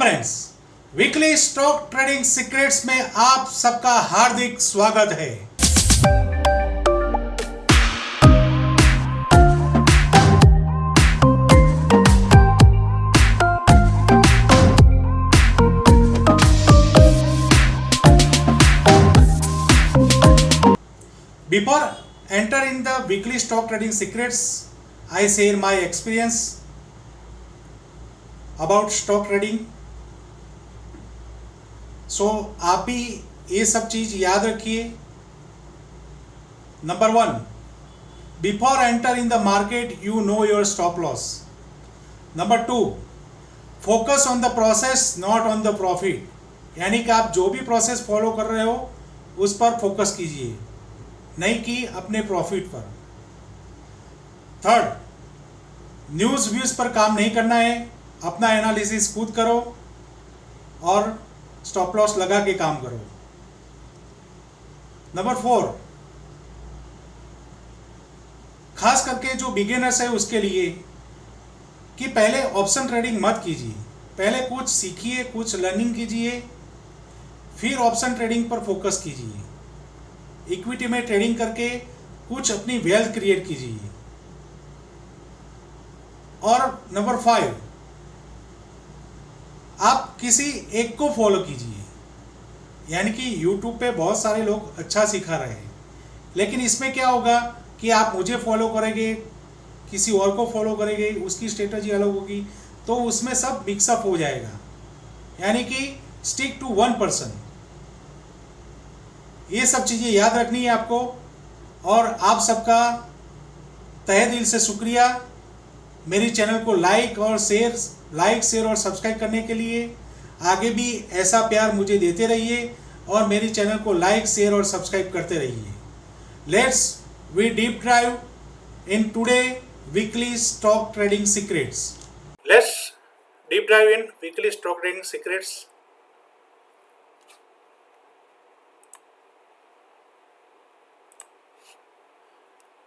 Friends, weekly stock trading secrets में आप सबका हार्दिक स्वागत है। Before enter in the weekly stock trading secrets, I share my experience about stock trading. सो आप भी ये सब चीज याद रखिए। Number 1, before enter in the market you know your stop loss. Number 2, focus on the process not on the profit, यानी कि आप जो भी प्रोसेस फॉलो कर रहे हो उस पर फोकस कीजिए, नहीं कि अपने प्रॉफिट पर। थर्ड, न्यूज़ व्यूज पर काम नहीं करना है, अपना एनालिसिस खुद करो और स्टॉप लॉस लगा के काम करो। नंबर 4, खास करके जो बिगिनर्स है उसके लिए कि पहले ऑप्शन ट्रेडिंग मत कीजिए, पहले कुछ सीखिए, कुछ लर्निंग कीजिए, फिर ऑप्शन ट्रेडिंग पर फोकस कीजिए। इक्विटी में ट्रेडिंग करके कुछ अपनी वेल्थ क्रिएट कीजिए। और नंबर 5, आप किसी एक को फॉलो कीजिए, यानी कि YouTube पे बहुत सारे लोग अच्छा सिखा रहे हैं, लेकिन इसमें क्या होगा कि आप मुझे फॉलो करेंगे, किसी और को फॉलो करेंगे, उसकी स्ट्रेटजी अलग होगी, तो उसमें सब मिक्सअप हो जाएगा। यानी कि स्टिक टू वन पर्सन। ये सब चीज़ें याद रखनी है आपको। और आप सबका तहे दिल से शुक्रिया मेरी चैनल को लाइक शेयर और सब्सक्राइब करने के लिए। आगे भी ऐसा प्यार मुझे देते रहिए और मेरी चैनल को लाइक शेयर और सब्सक्राइब करते रहिए। Let's we deep dive in today weekly stock trading secrets. Let's deep dive in weekly stock trading secrets.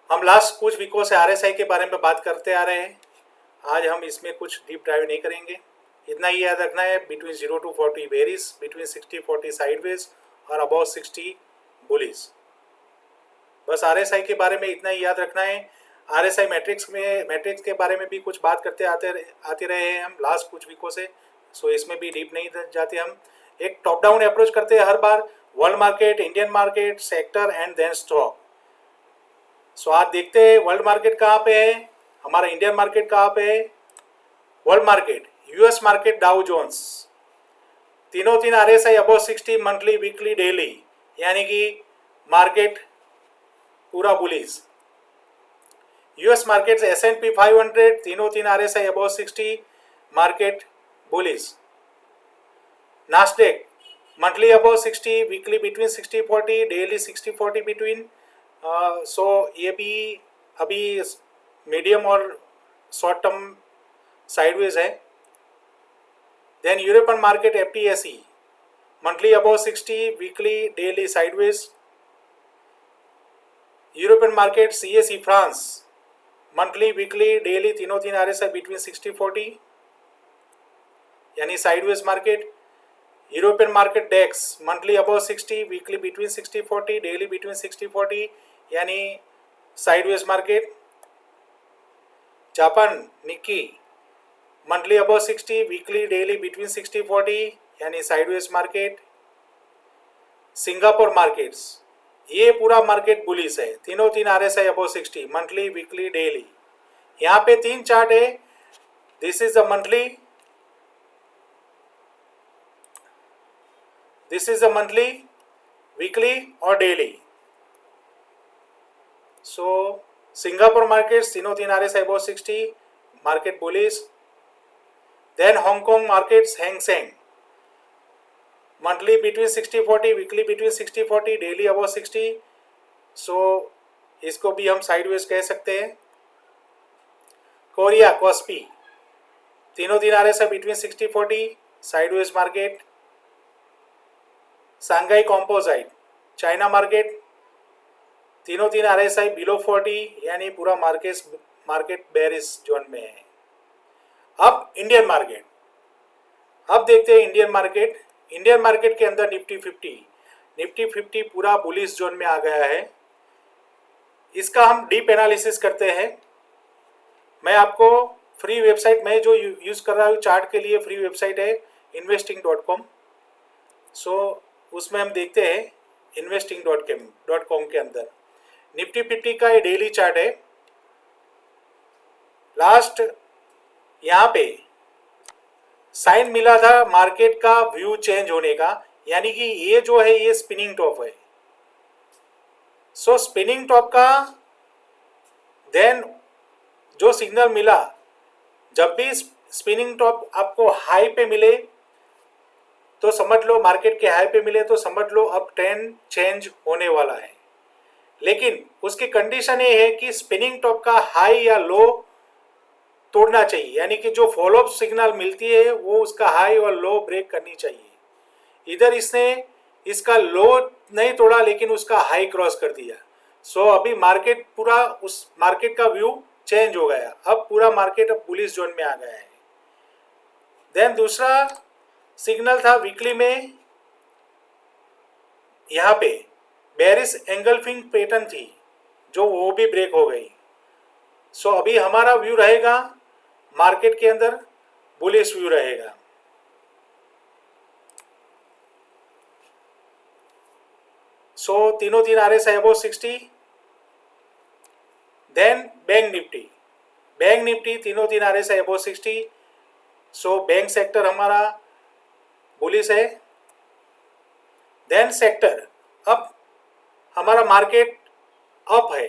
हम लास्ट कुछ वीकों से आरएसआई के बारे में बात करते आ रहे हैं। आज हम इसमें कुछ डीप ड्राइव नहीं करेंगे। इतना ही याद रखना है, between 0 to 40 berries, between 60-40 sideways और अबाउट 60 बुलिस। बस आरएसआई के बारे में इतना ही याद रखना है। आरएसआई मैट्रिक्स के बारे में भी कुछ बात करते आते रहे हैं हम लास्ट कुछ वीकों से, सो इसमें भी डीप नहीं जाते। हम एक टॉप डाउन अप्रोच करते हैं हर बार, world market, Indian market, sector and then stock. So आज देखते हैं वर्ल्ड मार्केट कहाँ पे है, हमारा इंडियन मार्केट कहाँ पे है। World market, US market, Dow Jones, तीन RSI above 60 monthly, weekly, daily, यानी कि मार्केट पूरा बुलिस। यूएस मार्केट S&P 500 तीन RSI above 60, market bullish. Nasdaq monthly above 60, weekly between 60-40, daily 60-40 between. So ये भी अभी मीडियम और शॉर्ट टर्म साइडवेज है। Then European market FTSE monthly above 60, weekly, daily sideways. European market CAC France monthly, weekly, daily तीन RSI between 60-40, यानी sideways market. European market DAX monthly above 60, weekly between 60-40, daily between 60-40, यानी sideways market. Japan Nikki monthly above 60, weekly, daily between 60-40, यानी sideways market. Singapore markets, ये पूरा market bullish है, तीन RSI above 60, monthly, weekly, daily. यहाँ पे 3 chart है, this is the monthly, this is the monthly, weekly और डेली। सो सिंगापुर मार्केट्स तीन RSI above 60, market bullish. Then Hong Kong markets, Hang Seng monthly between 60-40, weekly between 60-40, daily above 60. So इसको भी हम sideways कह सकते हैं। Korea KOSPI तीन RSI between 60-40, sideways market. Shanghai composite China market तीन RSI below 40, यानी पूरा मार्केट बेरिश जोन में है। अब इंडियन मार्केट, अब देखते हैं इंडियन मार्केट। इंडियन मार्केट के अंदर निफ्टी 50 पूरा बुलिश जोन में आ गया है। इसका हम डीप एनालिसिस करते हैं। मैं आपको फ्री वेबसाइट, मैं जो यूज़ कर रहा हूँ चार्ट के लिए, फ्री वेबसाइट है investing.com। सो उसमें हम देखते हैं investing.com के अंदर निफ्टी 50 का ये डेली चार्ट है। लास्ट यहाँ पे साइन मिला था मार्केट का व्यू चेंज होने का, यानी कि ये जो है ये स्पिनिंग टॉप है। सो स्पिनिंग टॉप का देन जो सिग्नल मिला, जब भी स्पिनिंग टॉप आपको हाई पे मिले तो समझ लो, मार्केट के हाई पे मिले तो समझ लो अब ट्रेंड चेंज होने वाला है। लेकिन उसकी कंडीशन ये है कि स्पिनिंग टॉप का हाई या लो तोड़ना चाहिए, यानी कि जो फॉलोअप सिग्नल मिलती है वो उसका हाई और लो ब्रेक करनी चाहिए। इधर इसने इसका लो नहीं तोड़ा लेकिन उसका हाई क्रॉस कर दिया। सो अभी मार्केट पूरा, उस मार्केट का व्यू चेंज हो गया। अब पूरा मार्केट अब बुलिश जोन में आ गया है। देन दूसरा सिग्नल था वीकली में, यहाँ पे बेरिश एंगल्फिंग पैटर्न थी जो वो भी ब्रेक हो गई। सो अभी हमारा व्यू रहेगा मार्केट के अंदर बुलिश व्यू रहेगा। सो तीनों तीन RSI above 60। Then bank Nifty तीनों तीन RSI above 60। So bank sector हमारा बुलिश है। देन सेक्टर, अब हमारा मार्केट अप है,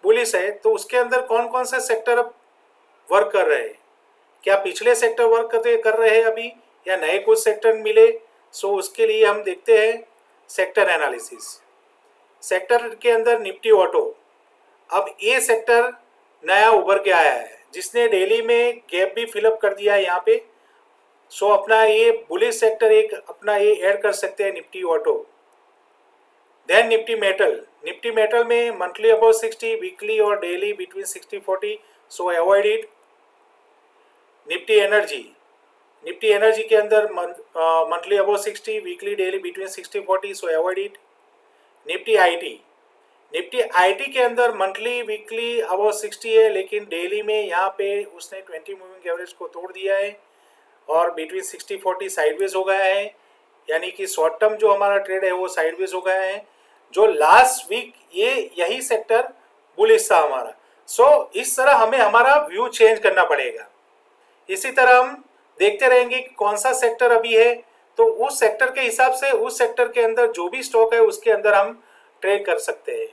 बुलिश है, तो उसके अंदर कौन कौन से सेक्टर अब वर्क कर रहे हैं? क्या पिछले सेक्टर वर्क कर रहे हैं अभी, या नए कुछ सेक्टर मिले? सो उसके लिए हम देखते हैं सेक्टर एनालिसिस। सेक्टर के अंदर निफ्टी ऑटो, अब ये सेक्टर नया उभर के आया है जिसने डेली में गैप भी फिलअप कर दिया है यहाँ पे। सो अपना ये बुलिश सेक्टर एक अपना ये ऐड कर सकते हैं Nifty auto. Then Nifty metal में मंथली अबव 60, वीकली और daily between 60-40, so avoid it. Nifty energy के अंदर monthly above 60, weekly daily between 60-40, so avoid it. Nifty IT के अंदर मंथली वीकली अबव 60 है, लेकिन डेली में यहाँ पे उसने 20 मूविंग एवरेज को तोड़ दिया है और बिटवीन 60-40 साइडवेज हो गया है, यानी कि शॉर्ट टर्म जो हमारा ट्रेड है वो साइडवेज हो गया है। जो लास्ट वीक ये यही सेक्टर बुलिश था हमारा। सो इस तरह हमें हमारा व्यू चेंज करना पड़ेगा। इसी तरह हम देखते रहेंगे कि कौन सा सेक्टर अभी है, तो उस सेक्टर के हिसाब से उस सेक्टर के अंदर जो भी स्टॉक है उसके अंदर हम ट्रेड कर सकते हैं।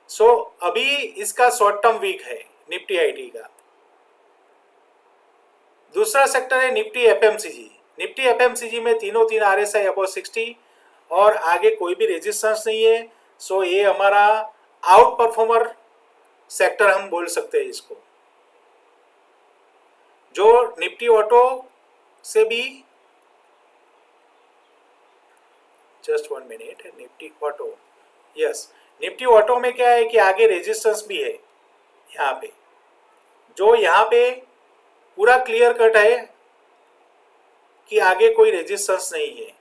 सो अभी इसका शॉर्ट टर्म वीक है निफ्टी आईटी का। दूसरा सेक्टर है निफ्टी एफएमसीजी में तीनों तीन RSI अबव 60 और आगे कोई भी रेजिस्टेंस नहीं है। सो ये हमारा आउट परफॉर्मर सेक्टर हम बोल सकते हैं इसको, जो निफ्टी ऑटो से भी, just 1 minute, Nifty auto, yes, Nifty auto में क्या है कि आगे रेजिस्टेंस भी है यहाँ पे, जो यहाँ पे पूरा क्लियर कट है कि आगे कोई रेजिस्टेंस नहीं है।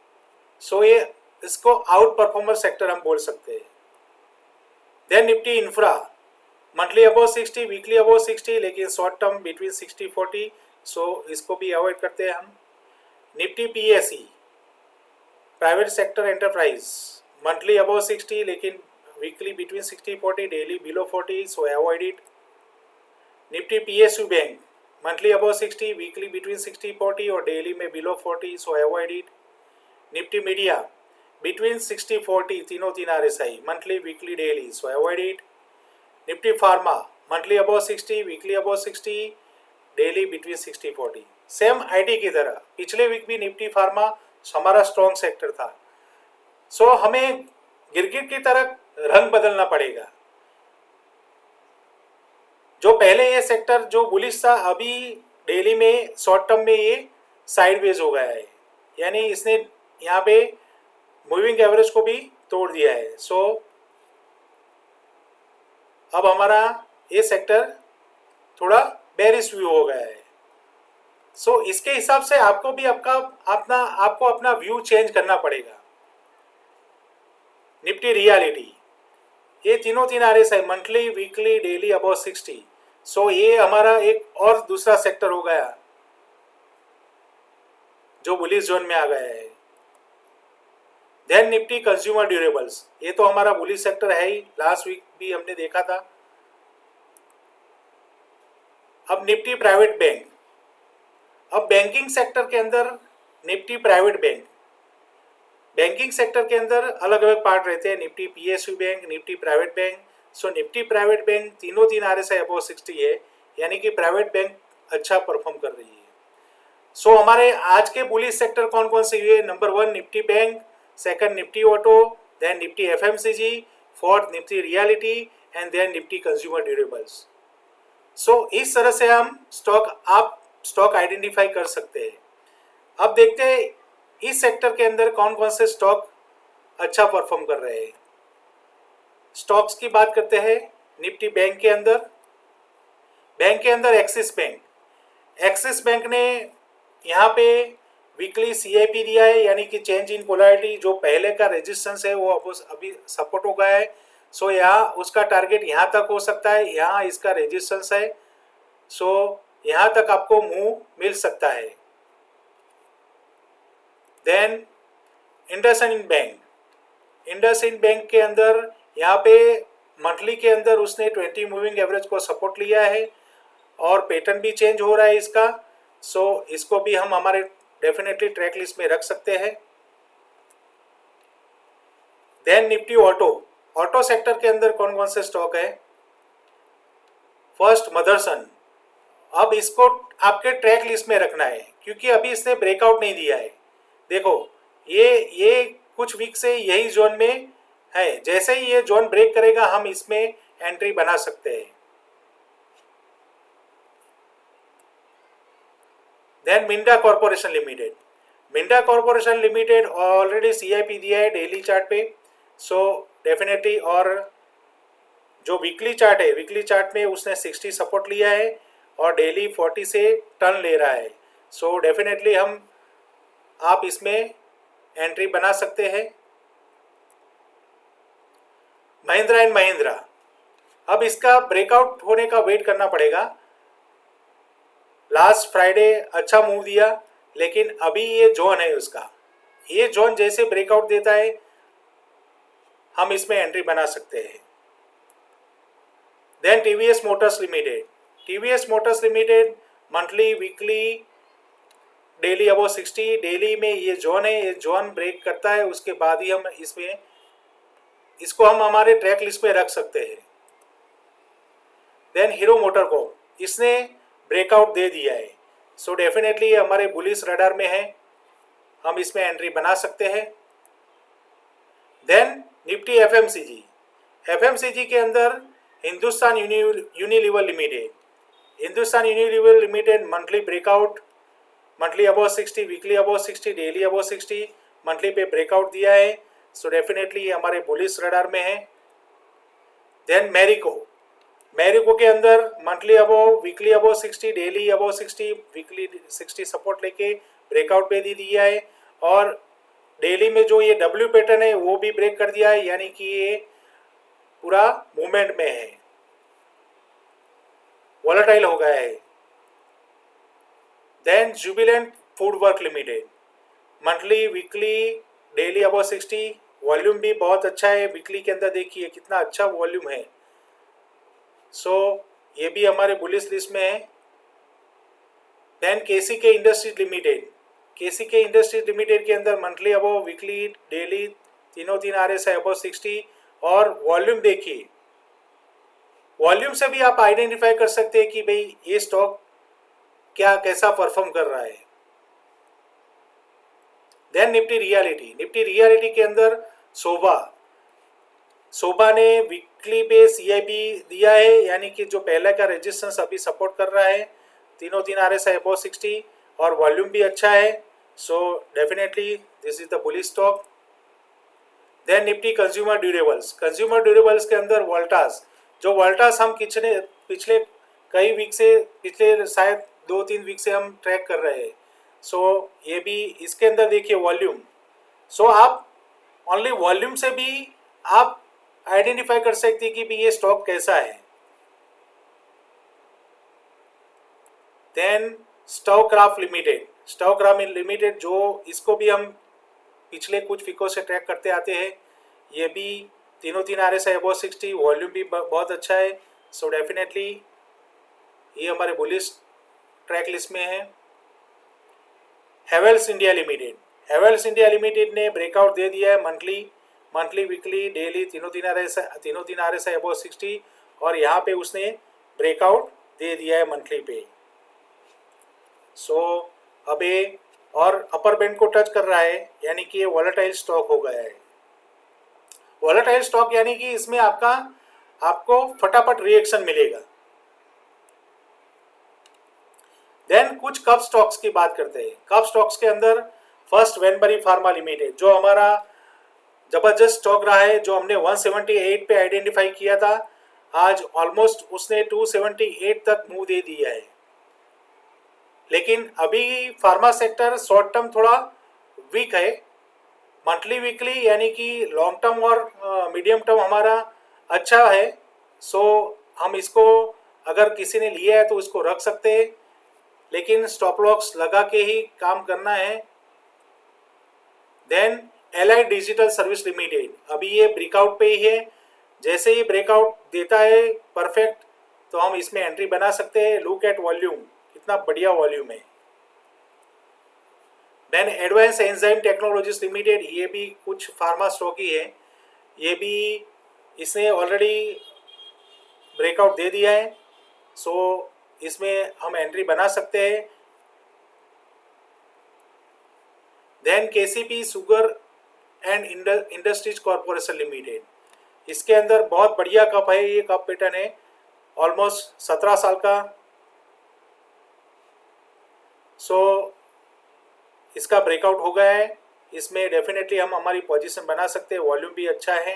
सो ये इसको आउट परफॉर्मर सेक्टर हम बोल सकते हैं। Then Nifty infra monthly above 60, weekly above 60, लेकिन शॉर्ट टर्म बिटवीन 60-40, सो इसको भी अवॉइड करते हैं हम। Nifty PSE private sector enterprise monthly above 60, लेकिन weekly between 60-40, daily below 40, so avoid it. Nifty PSU bank monthly above 60, weekly between 60-40 और daily में below 40, so avoid it. Nifty media between 60-40, तीनों तीन RSI monthly weekly daily, so avoid it. Nifty pharma monthly above 60, weekly above 60, daily between 60-40। Same IT की तरह पिछले week भी Nifty pharma हमारा strong sector था। सो हमें गिरगिट की तरह रंग बदलना पड़ेगा। जो पहले ये सेक्टर जो बुलिश था, अभी डेली में शॉर्ट टर्म में ये साइडवेज हो गया है, यानी इसने यहाँ पे मूविंग एवरेज को भी तोड़ दिया है। सो अब हमारा ये सेक्टर थोड़ा बेरिश व्यू हो गया है। सो इसके हिसाब से आपको भी आपको अपना व्यू चेंज करना पड़ेगा। निफ्टी रियलिटी, ये तीनों तीन RSI monthly, weekly, daily about 60। सो ये हमारा एक और दूसरा सेक्टर हो गया जो बुलिश जोन में आ गया है। देन निफ्टी कंज्यूमर ड्यूरेबल्स, ये तो हमारा बुलिश सेक्टर है ही, लास्ट वीक भी हमने देखा था। अब निफ्टी प्राइवेट बैंक, अब बैंकिंग सेक्टर के अंदर Nifty private bank, banking sector के अंदर अलग अलग पार्ट रहते हैं, Nifty PSU bank, Nifty private bank. So Nifty private bank तीनों तीन RSI अबाउट 60 है, यानी कि प्राइवेट बैंक अच्छा परफॉर्म कर रही है। सो हमारे आज के बुलिश सेक्टर कौन कौन से हुए? Number 1 Nifty bank, second Nifty auto, then Nifty FMCG, fourth Nifty realty and then Nifty consumer durables. So इस तरह से हम स्टॉक आइडेंटिफाई कर सकते हैं। अब देखते हैं इस सेक्टर के अंदर कौन कौन से स्टॉक अच्छा परफॉर्म कर रहे हैं। स्टॉक्स की बात करते हैं। निफ्टी बैंक के अंदर एक्सिस बैंक ने यहाँ पे वीकली CIP दिया है, यानी कि चेंज इन पोलैरिटी, जो पहले का रेजिस्टेंस है वो अभी सपोर्ट हो गया है। सो यहाँ उसका टारगेट यहाँ तक हो सकता है, यहाँ इसका रेजिस्टेंस है। सो यहाँ तक आपको मूव मिल सकता है। देन इंडसइंड बैंक के अंदर यहाँ पे मंथली के अंदर उसने 20 मूविंग एवरेज को सपोर्ट लिया है और पैटर्न भी चेंज हो रहा है इसका। सो इसको भी हम हमारे डेफिनेटली ट्रैक लिस्ट में रख सकते हैं। देन निफ्टी ऑटो सेक्टर के अंदर कौन कौन से स्टॉक है? फर्स्ट मदरसन, अब इसको आपके ट्रैक लिस्ट में रखना है क्योंकि अभी इसने ब्रेकआउट नहीं दिया है। देखो ये कुछ वीक से यही जोन में है, जैसे ही ये जोन ब्रेक करेगा हम इसमें एंट्री बना सकते हैं। Then Minda corporation limited already CIP दिया है डेली चार्ट पे। सो डेफिनेटली, और जो वीकली चार्ट में उसने 60 सपोर्ट लिया है और डेली 40 से टर्न ले रहा है। सो डेफिनेटली आप इसमें एंट्री बना सकते हैं। महिंद्रा, अब इसका ब्रेकआउट होने का वेट करना पड़ेगा। लास्ट फ्राइडे अच्छा मूव दिया, लेकिन अभी ये जोन है उसका, ये जोन जैसे ब्रेकआउट देता है हम इसमें एंट्री बना सकते हैं। Then TVS motors limited monthly, weekly, daily about 60। Daily में ये जोन है, ये जोन ब्रेक करता है उसके बाद ही हम इसको हम हमारे ट्रैक लिस्ट में रख सकते हैं। देन हीरो मोटरकॉर्प, इसने ब्रेकआउट दे दिया है। सो डेफिनेटली ये हमारे बुलिश रडार में है, हम इसमें एंट्री बना सकते हैं। देन निफ्टी FMCG के अंदर Hindustan Unilever limited monthly breakout, monthly about 60, weekly about 60, daily about 60, monthly पे ब्रेकआउट दिया है। सो डेफिनेटली ये हमारे बुलिश रडार में है। देन मैरिको के अंदर monthly about, weekly about 60, daily about 60, weekly 60 support लेके ब्रेकआउट पे दिया है और डेली में जो ये W पैटर्न है वो भी ब्रेक कर दिया है, यानी कि ये पूरा मूवमेंट में है, वॉलेटाइल हो गया है। Then Jubilant Foodwork limited monthly, weekly, daily about 60, volume भी बहुत अच्छा है। वीकली के अंदर देखिए कितना अच्छा वॉल्यूम है। सो ये भी हमारे बुलिश लिस्ट में है। देन KCK इंडस्ट्रीज लिमिटेड के अंदर मंथली अबाउट, वीकली, डेली तीनों तीन RSI अबाउट 60 और वॉल्यूम देखिए, वॉल्यूम से भी आप आइडेंटिफाई कर सकते हैं कि भाई ये स्टॉक कैसा परफॉर्म कर रहा है। देन निफ्टी रियलिटी के अंदर सोबा ने वीकली पे CIP दिया है, यानी कि जो पहले का रेजिस्टेंस अभी सपोर्ट कर रहा है। तीनों तीन RSI अबाउट 60 और वॉल्यूम भी अच्छा है। So definitely this is the bullish stock. Then Nifty consumer durables के अंदर वोल्टास हम पिछले कई वीक से, पिछले शायद 2-3 वीक से हम ट्रैक कर रहे हैं। सो ये भी इसके अंदर देखिए वॉल्यूम। सो आप ओनली वॉल्यूम से भी आप आइडेंटिफाई कर सकते हैं कि भी ये स्टॉक कैसा है। Then Stovekraft limited, Stovekraft limited जो इसको भी हम पिछले कुछ वीकों से ट्रैक करते आते हैं। ये भी तीन RSI अबव 60, वॉल्यूम भी बहुत अच्छा है। सो डेफिनेटली ये हमारे बुलिश ट्रैक लिस्ट में है। Havells India limited, Havells India limited ने ब्रेकआउट दे दिया है मंथली वीकली डेली तीनों तीन RSI अबव 60, और यहाँ पे उसने ब्रेकआउट दे दिया है मंथली पे। सो अब ये और अपर बैंड को टच कर रहा है, यानी कि ये वॉलेटाइल स्टॉक हो गया है। वॉलेटाइल स्टॉक यानी कि इसमें आपको फटाफट रिएक्शन मिलेगा। देन कुछ कप स्टॉक्स की बात करते हैं। कप स्टॉक्स के अंदर फर्स्ट वेनबरी फार्मा लिमिटेड, जो हमारा जबरदस्त स्टॉक रहा है, जो हमने 178 पे आइडेंटिफाई किया था, आज ऑलमोस्ट उसने 278 तक मूव दे दिया है। लेकिन अभी फार्मा सेक्टर शॉर्ट टर्म थोड़ा वीक है। मंथली वीकली यानी कि लॉन्ग टर्म और मीडियम टर्म हमारा अच्छा है। सो हम इसको अगर किसी ने लिया है तो उसको रख सकते हैं, लेकिन स्टॉप लॉस लगा के ही काम करना है। Then allied digital service limited, अभी ये ब्रेकआउट पे ही है। जैसे ही ब्रेकआउट देता है परफेक्ट, तो हम इसमें एंट्री बना सकते हैं। लुक एट वॉल्यूम, कितना बढ़िया वॉल्यूम है। Then advance enzyme technologies limited, ये भी कुछ फार्मा स्टॉक ही है। ये भी इसने ऑलरेडी ब्रेकआउट दे दिया है। सो इसमें हम एंट्री बना सकते हैं। Then KCP sugar and industries corporation limited, इसके अंदर बहुत बढ़िया कप है। ये कप पैटर्न है ऑलमोस्ट 17 साल का। सो इसका ब्रेकआउट हो गया है। इसमें डेफिनेटली हम हमारी पोजीशन बना सकते हैं, वॉल्यूम भी अच्छा है।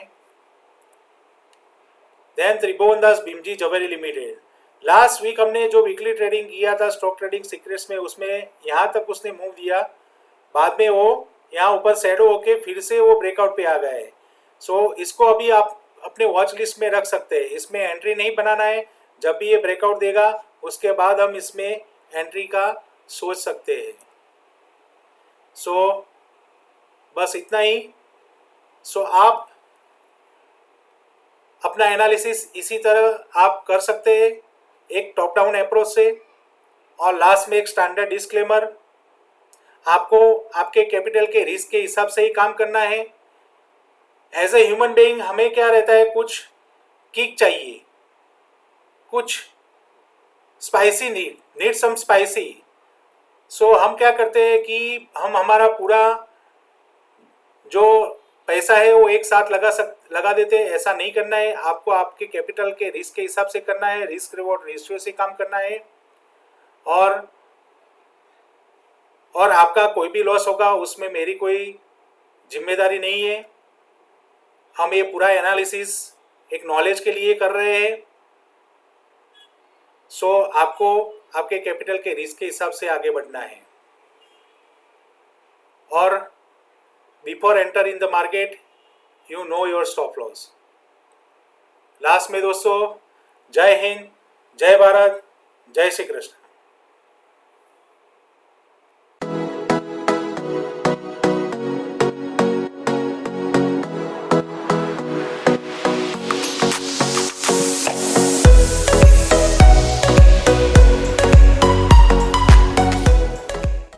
Then Tribhuvandas Bhimji Zaveri limited, last week हमने जो वीकली ट्रेडिंग किया था स्टॉक ट्रेडिंग सीक्रेट्स में, उसमें यहाँ तक उसने मूव दिया, बाद में वो यहाँ ऊपर शैडो होके फिर से वो ब्रेकआउट पे आ गया है। सो इसको अभी आप अपने वॉच लिस्ट में रख सकते हैं। इसमें एंट्री नहीं बनाना है, जब भी ये ब्रेकआउट देगा उसके बाद हम इसमें एंट्री का सोच सकते हैं। सो बस इतना ही। सो आप अपना एनालिसिस इसी तरह आप कर सकते हैं, एक टॉप डाउन अप्रोच से। और लास्ट में एक स्टैंडर्ड डिस्क्लेमर, आपको आपके कैपिटल के रिस्क के हिसाब से ही काम करना है। एज ए ह्यूमन बीइंग हमें क्या रहता है, कुछ किक चाहिए, कुछ स्पाइसी नीड सम स्पाइसी। सो हम क्या करते हैं कि हम हमारा पूरा जो पैसा है वो एक साथ लगा देते हैं। ऐसा नहीं करना है, आपको आपके कैपिटल के रिस्क के हिसाब से करना है, रिस्क रिवॉर्ड रेशियो से काम करना है। और आपका कोई भी लॉस होगा उसमें मेरी कोई जिम्मेदारी नहीं है। हम ये पूरा एनालिसिस एक नॉलेज के लिए कर रहे हैं। सो आपको आपके कैपिटल के रिस्क के हिसाब से आगे बढ़ना है। और before enter in the market you know your stop loss. Last में दोस्तों, जय हिंद, जय भारत, जय श्री कृष्ण।